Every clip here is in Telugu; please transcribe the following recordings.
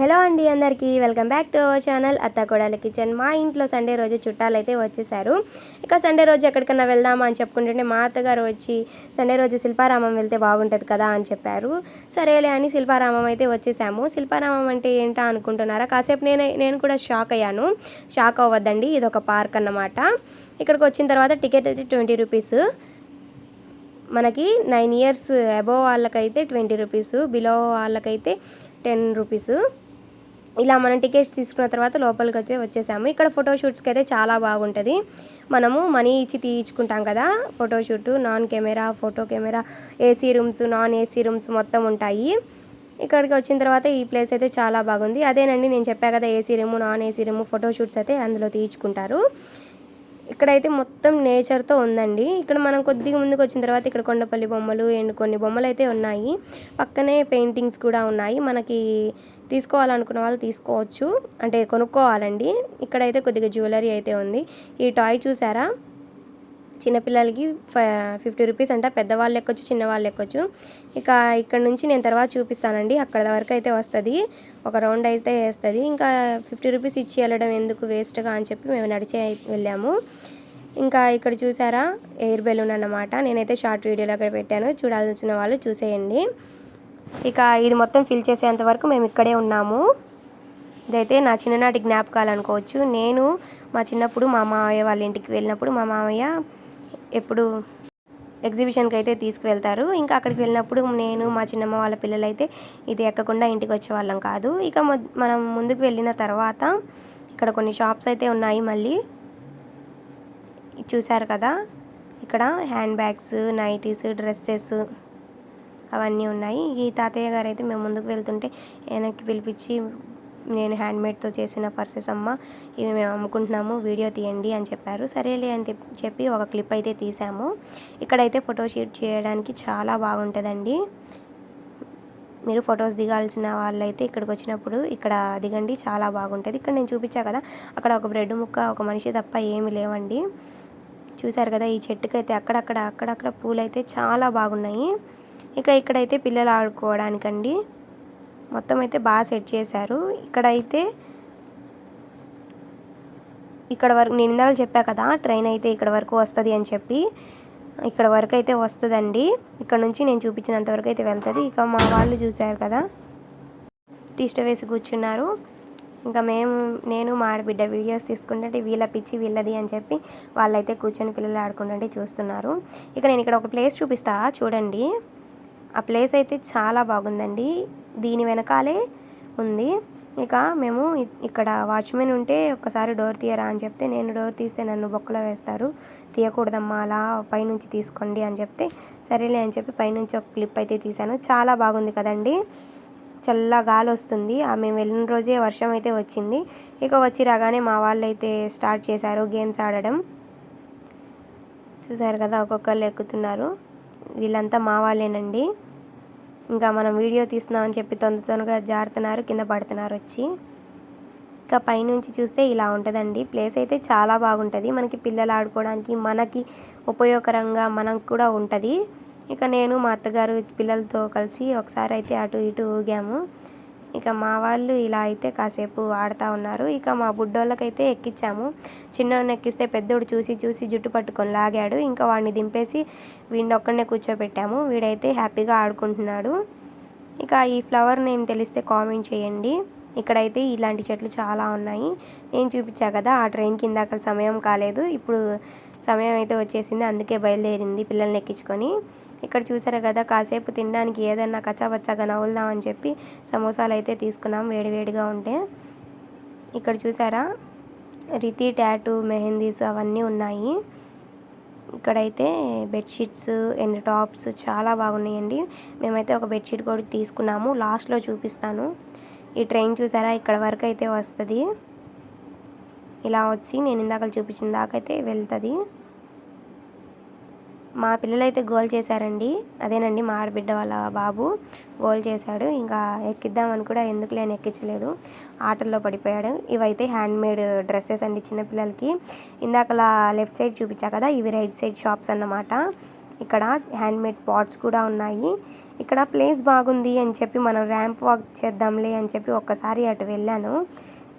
హలో అండి అందరికీ welcome back to our channel అత్తాకోడళ్ళ కిచెన్. మా ఇంట్లో సండే రోజు చుట్టాలు అయితే వచ్చేసారు. ఇక సండే రోజు ఎక్కడికన్నా వెళ్దామా అని చెప్పుకుంటుంటే మా అత్తగారు వచ్చి సండే రోజు శిల్పారామం వెళ్తే బాగుంటుంది కదా అని చెప్పారు. సరేలే అని శిల్పారామం అయితే వచ్చేసాము. శిల్పారామం అంటే ఏంటా అనుకుంటున్నారా? కాసేపు నేను కూడా షాక్ అయ్యాను. షాక్ అవ్వద్దండి, ఇది ఒక పార్క్ అన్నమాట. ఇక్కడికి వచ్చిన తర్వాత టికెట్ అయితే 20 రూపీస్. మనకి 9 ఇయర్స్ అబోవ్ వాళ్ళకైతే 20 రూపీస్, బిలో వాళ్ళకైతే 10 రూపీస్. ఇలా మనం టికెట్స్ తీసుకున్న తర్వాత లోపలికి వచ్చేసాము. ఇక్కడ ఫోటోషూట్స్కి అయితే చాలా బాగుంటుంది. మనము మనీ ఇచ్చి తీయించుకుంటాం కదా photoshoot. Non camera, photo camera, AC rooms, non AC rooms మొత్తం ఉంటాయి. ఇక్కడికి వచ్చిన తర్వాత ఈ ప్లేస్ అయితే చాలా బాగుంది. అదేనండి నేను చెప్పా కదా, AC room, non AC room, photoshoots అయితే అందులో తీయించుకుంటారు. ఇక్కడైతే మొత్తం నేచర్తో ఉందండి. ఇక్కడ మనం కొద్దిగా ముందుకు వచ్చిన తర్వాత ఇక్కడ కొండపల్లి బొమ్మలు అండ్ కొన్ని బొమ్మలు అయితే ఉన్నాయి. పక్కనే పెయింటింగ్స్ కూడా ఉన్నాయి. మనకి తీసుకోవాలనుకున్న వాళ్ళు తీసుకోవచ్చు, అంటే కొనుక్కోవాలండి. ఇక్కడైతే కొద్దిగా జ్యువెలరీ అయితే ఉంది. ఈ టాయ్ చూసారా, చిన్నపిల్లలకి 50 రూపీస్ అంట. పెద్దవాళ్ళు ఎక్కొచ్చు, చిన్నవాళ్ళు ఎక్కొచ్చు. ఇక ఇక్కడ నుంచి నేను తర్వాత చూపిస్తానండి. అక్కడ వరకు అయితే వస్తుంది, ఒక రౌండ్ అయితే వేస్తుంది. ఇంకా 50 రూపీస్ ఇచ్చి వెళ్ళడం ఎందుకు వేస్ట్గా అని చెప్పి మేము నడిచే వెళ్ళాము. ఇంకా ఇక్కడ చూసారా, ఎయిర్ బెలూన్ అన్నమాట. నేనైతే షార్ట్ వీడియోలో అక్కడ పెట్టాను, చూడాల్సిన వాళ్ళు చూసేయండి. ఇక ఇది మొత్తం ఫిల్ చేసేంత వరకు మేము ఇక్కడే ఉన్నాము. ఇదైతే నా చిన్ననాటి జ్ఞాపకాలు అనుకోవచ్చు. నేను మా చిన్నప్పుడు మా మామయ్య వాళ్ళ ఇంటికి వెళ్ళినప్పుడు మా మామయ్య ఎప్పుడు ఎగ్జిబిషన్కి అయితే తీసుకువెళ్తారు. ఇంకా అక్కడికి వెళ్ళినప్పుడు నేను మా చిన్నమ్మ వాళ్ళ పిల్లలు అయితే ఇది ఎక్కకుండా ఇంటికి వచ్చేవాళ్ళం కాదు. ఇక మనం ముందుకు వెళ్ళిన తర్వాత ఇక్కడ కొన్ని షాప్స్ అయితే ఉన్నాయి. మళ్ళీ చూసారు కదా, ఇక్కడ హ్యాండ్ బ్యాగ్స్, నైటీస్, డ్రెస్సెస్ అవన్నీ ఉన్నాయి. ఈ తాతయ్య గారు అయితే మేము ముందుకు వెళ్తుంటే వెనక్కి పిలిపించి, నేను హ్యాండ్మేడ్తో చేసిన పర్సెస్ అమ్మ, ఇవి మేము అమ్ముకుంటున్నాము, వీడియో తీయండి అని చెప్పారు. సరేలే అని చెప్పి ఒక క్లిప్ అయితే తీసాము. ఇక్కడైతే ఫోటోషూట్ చేయడానికి చాలా బాగుంటుందండి. మీరు ఫొటోస్ దిగాల్సిన వాళ్ళైతే ఇక్కడికి వచ్చినప్పుడు ఇక్కడ దిగండి, చాలా బాగుంటుంది. ఇక్కడ నేను చూపించా కదా, అక్కడ ఒక బ్రెడ్ ముక్క, ఒక మనిషి తప్ప ఏమి లేవండి. చూసారు కదా, ఈ చెట్టుకైతే అక్కడక్కడ పూలు అయితే చాలా బాగున్నాయి. ఇక ఇక్కడైతే పిల్లలు ఆడుకోవడానికండి మొత్తం అయితే బాగా సెట్ చేశారు. ఇక్కడైతే ఇక్కడ వరకు నేను ఇందాక చెప్పా కదా, ట్రైన్ అయితే ఇక్కడ వరకు వస్తుంది అని చెప్పి, ఇక్కడ వరకు అయితే వస్తుందండి. ఇక్కడ నుంచి నేను చూపించినంత వరకు అయితే వెళ్తుంది. ఇక మా వాళ్ళు చూశారు కదా, టీస్ట వేసి కూర్చున్నారు. ఇంకా నేను మా ఆడబిడ్డ వీడియోస్ తీసుకుంటే వీళ్ళ పిచ్చి వీళ్ళది అని చెప్పి వాళ్ళైతే కూర్చొని పిల్లలు ఆడుకుంటుంటే చూస్తున్నారు. ఇక నేను ఇక్కడ ఒక ప్లేస్ చూపిస్తా చూడండి. ఆ ప్లేస్ అయితే చాలా బాగుందండి. దీని వెనకాలే ఉంది. ఇక మేము ఇక్కడ వాచ్మెన్ ఉంటే ఒక్కసారి డోర్ తీయరా అని చెప్తే, నేను డోర్ తీస్తే నన్ను బొక్కలో వేస్తారు, తీయకూడదమ్మా, అలా పైనుంచి తీసుకోండి అని చెప్తే సరేలే అని చెప్పి పైనుంచి ఒక క్లిప్ అయితే తీశాను. చాలా బాగుంది కదండి, చల్ల గాలి వస్తుంది. మేము వెళ్ళిన రోజే వర్షం అయితే వచ్చింది. ఇక వచ్చి రాగానే మా వాళ్ళు అయితే స్టార్ట్ చేశారు గేమ్స్ ఆడడం. చూసారు కదా, ఒక్కొక్కళ్ళు ఎక్కుతున్నారు. వీళ్ళంతా మా వాళ్ళేనండి. ఇంకా మనం వీడియో తీస్తున్నామని చెప్పి తొందరగా జారుతున్నారు, కింద పడుతున్నారు వచ్చి. ఇంకా పైనుంచి చూస్తే ఇలా ఉంటుందండి. ప్లేస్ అయితే చాలా బాగుంటుంది. మనకి పిల్లలు ఆడుకోవడానికి, మనకి ఉపయోగకరంగా మనకు కూడా ఉంటుంది. ఇక నేను మా అత్తగారు పిల్లలతో కలిసి ఒకసారి అయితే అటు ఇటు ఊగాము. ఇక మా వాళ్ళు ఇలా అయితే కాసేపు ఆడుతూ ఉన్నారు. ఇక మా బుడ్డోళ్ళకైతే ఎక్కించాము. చిన్నోడిని ఎక్కిస్తే పెద్దోడు చూసి జుట్టు పట్టుకొని లాగాడు. ఇంకా వాడిని దింపేసి వీడిని ఒక్కడనే కూర్చోబెట్టాము. వీడైతే హ్యాపీగా ఆడుకుంటున్నాడు. ఇక ఈ ఫ్లవర్ నేమ్ తెలిస్తే కామెంట్ చేయండి. ఇక్కడైతే ఇలాంటి చెట్లు చాలా ఉన్నాయి. నేను చూపించా కదా, ఆ ట్రైన్కి ఇందాక సమయం కాలేదు, ఇప్పుడు సమయం అయితే వచ్చేసింది, అందుకే బయలుదేరింది పిల్లల్ని ఎక్కించుకొని. ఇక్కడ చూసారు కదా, కాసేపు తినడానికి ఏదన్నా కచ్చాబచ్చాగా నవ్వులుదామని చెప్పి సమోసాలు అయితే తీసుకున్నాం, వేడివేడిగా ఉంటే. ఇక్కడ చూసారా, రితి టాటూ, మెహందీస్ అవన్నీ ఉన్నాయి. ఇక్కడైతే బెడ్షీట్స్ అండ్ టాప్స్ చాలా బాగున్నాయండి. మేమైతే ఒక బెడ్షీట్ కూడా తీసుకున్నాము, లాస్ట్లో చూపిస్తాను. ఈ ట్రైన్ చూసారా, ఇక్కడ వరకు అయితే వస్తుంది. ఇలా వచ్చి నేను ఇందాక చూపించిన దాకైతే వెళ్తుంది. మా పిల్లలైతే గోల్ చేశారండి. అదేనండి మా ఆడబిడ్డ వాళ్ళ బాబు గోల్ చేశాడు. ఇంకా ఎక్కిద్దామని కూడా ఎందుకు లేని ఎక్కించలేదు, ఆటల్లో పడిపోయాడు. ఇవైతే హ్యాండ్మేడ్ డ్రెస్సెస్ అండి చిన్నపిల్లలకి. ఇందాకలా లెఫ్ట్ సైడ్ చూపించా కదా, ఇవి రైట్ సైడ్ షాప్స్ అన్నమాట. ఇక్కడ హ్యాండ్మేడ్ పాట్స్ కూడా ఉన్నాయి. ఇక్కడ ప్లేస్ బాగుంది అని చెప్పి మనం ర్యాంప్ వాక్ చేద్దాంలే అని చెప్పి ఒక్కసారి అటు వెళ్ళాను.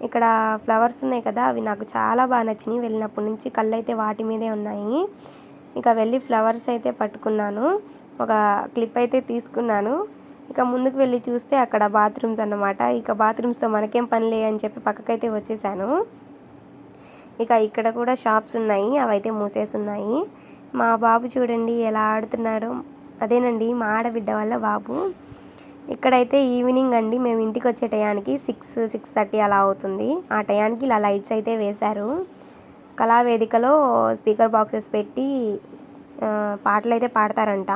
ఇక్కడ ఫ్లవర్స్ ఉన్నాయి కదా, అవి నాకు చాలా బాగా నచ్చినాయి. వెళ్ళినప్పటి నుంచి కళ్ళు అయితే వాటి మీదే ఉన్నాయి. ఇక వెళ్ళి ఫ్లవర్స్ అయితే పట్టుకున్నాను, ఒక క్లిప్ అయితే తీసుకున్నాను. ఇక ముందుకు వెళ్ళి చూస్తే అక్కడ బాత్రూమ్స్ అన్నమాట. ఇక బాత్రూమ్స్తో మనకేం పనిలే అని చెప్పి పక్కకైతే వచ్చేసాను. ఇక ఇక్కడ కూడా షాప్స్ ఉన్నాయి, అవైతే మూసేసి ఉన్నాయి. మా బాబు చూడండి ఎలా ఆడుతున్నాడో. అదేనండి మా ఆడబిడ్డ వల్ల బాబు. ఇక్కడైతే ఈవినింగ్ అండి, మేము ఇంటికి వచ్చే టయానికి 6-6:30 అలా అవుతుంది. ఆ టయానికి ఇలా లైట్స్ అయితే వేశారు. కళావేదికలో స్పీకర్ బాక్సెస్ పెట్టి పాటలు అయితే పాడతారంట.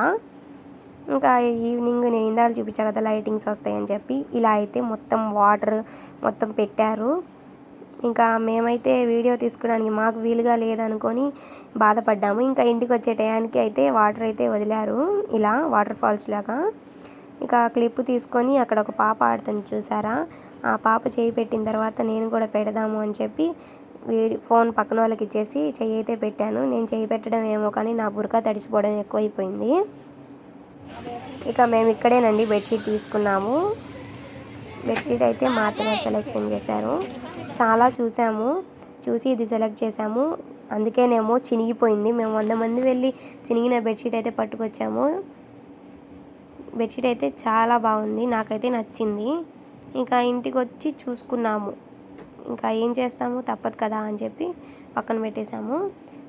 ఇంకా ఈవినింగ్ నేను ఇందాక చూపించా కదా లైటింగ్స్ వస్తాయని చెప్పి, ఇలా అయితే మొత్తం వాటర్ మొత్తం పెట్టారు. ఇంకా మేమైతే వీడియో తీసుకోవడానికి మాకు వీలుగా లేదనుకొని బాధపడ్డాము. ఇంకా ఇంటికి వచ్చే టయానికి అయితే వాటర్ అయితే వదిలారు, ఇలా వాటర్ ఫాల్స్ లాగా. ఇక క్లిప్ తీసుకొని అక్కడ ఒక పాప ఆడుతుంది చూసారా, ఆ పాప చేయి పెట్టిన తర్వాత నేను కూడా పెడదాము అని చెప్పి ఫోన్ పక్కన వాళ్ళకి ఇచ్చేసి చెయ్యి అయితే పెట్టాను. నేను చెయ్యి పెట్టడం ఏమో కానీ నా బురక తడిచిపోవడం ఎక్కువైపోయింది. ఇక మేము ఇక్కడేనండి బెడ్షీట్ తీసుకున్నాము. బెడ్షీట్ అయితే మా అత్తగారు సెలెక్షన్ చేశారు. చాలా చూసి ఇది సెలెక్ట్ చేసాము. అందుకేనేమో చినిగిపోయింది. మేము 100 మంది వెళ్ళి చినిగిన బెడ్షీట్ అయితే పట్టుకొచ్చాము. బెడ్షీట్ అయితే చాలా బాగుంది, నాకైతే నచ్చింది. ఇంకా ఇంటికి వచ్చి చూసుకున్నాము. ఇంకా ఏం చేస్తాము, తప్పదు కదా అని చెప్పి పక్కన పెట్టేశాము.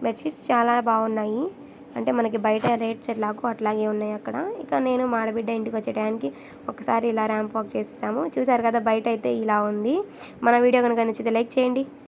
బెడ్షీట్స్ చాలా బాగున్నాయి, అంటే మనకి బయట రేట్స్ ఎట్లాగో అట్లాగే ఉన్నాయి అక్కడ. ఇక నేను మా ఆడబిడ్డ ఇంటికి వచ్చే టైంకి ఒకసారి ఇలా ర్యాంప్ వాక్ చేసేసాము. చూసారు కదా బయట అయితే ఇలా ఉంది. మన వీడియో కనుక నచ్చితే లైక్ చేయండి.